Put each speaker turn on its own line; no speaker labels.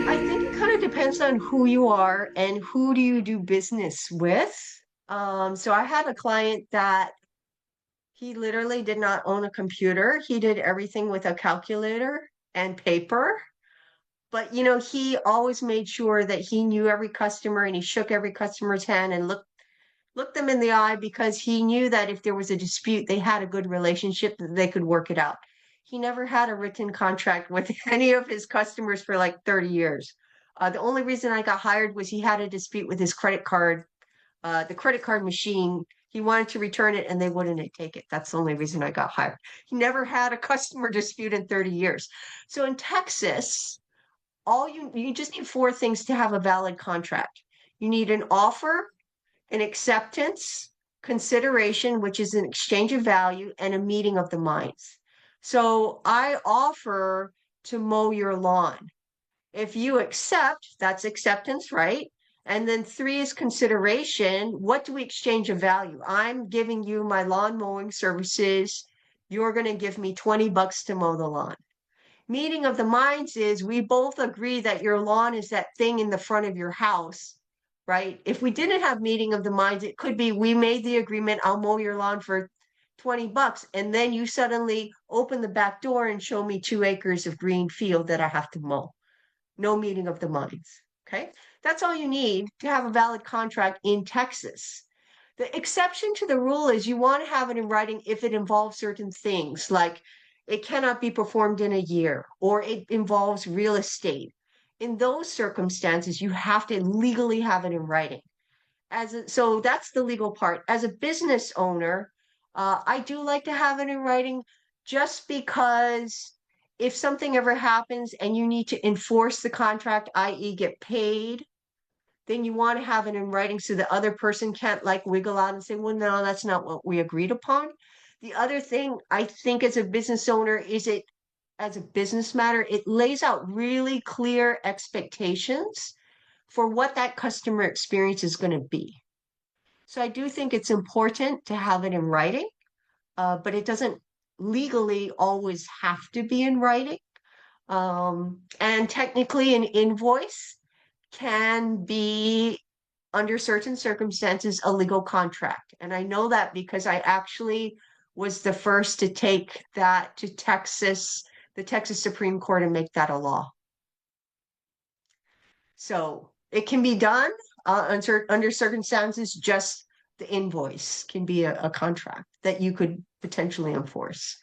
I think it kind of depends on who you are and who do you do business with. So I had a client that he literally did not own a computer. He did everything with a calculator and paper. But he always made sure that he knew every customer and he shook every customer's hand and looked them in the eye because he knew that if there was a dispute, they had a good relationship that they could work it out. He never had a written contract with any of his customers for like 30 years. The only reason I got hired was he had a dispute with his credit card, the credit card machine. He wanted to return it and they wouldn't take it. That's the only reason I got hired. He never had a customer dispute in 30 years. So in Texas, all you just need four things to have a valid contract. You need an offer, an acceptance, consideration, which is an exchange of value, and a meeting of the minds. So I offer to mow your lawn. If you accept, that's acceptance, right? And then three is consideration. What do we exchange of value? I'm giving you my lawn mowing services. You're going to give me $20 to mow the lawn. Meeting of the minds is we both agree that your lawn is that thing in the front of your house, right? If we didn't have meeting of the minds, it could be we made the agreement, I'll mow your lawn for $20, and then you suddenly open the back door and show me 2 acres of green field that I have to mow. No meeting of the minds. Okay. That's all you need to have a valid contract in Texas. The exception to the rule is you want to have it in writing if it involves certain things, like it cannot be performed in a year or it involves real estate. In those circumstances, you have to legally have it in writing. So that's the legal part. As a business owner, I do like to have it in writing just because if something ever happens and you need to enforce the contract, i.e., get paid, then you want to have it in writing so the other person can't like wiggle out and say, well, no, that's not what we agreed upon. The other thing I think as a business owner is it as a business matter, it lays out really clear expectations for what that customer experience is going to be. So I do think it's important to have it in writing, but it doesn't legally always have to be in writing. And technically, an invoice can be, under certain circumstances, a legal contract. And I know that because I actually was the first to take that to Texas, the Texas Supreme Court, and make that a law. So it can be done under circumstances, just the invoice can be a contract that you could potentially enforce.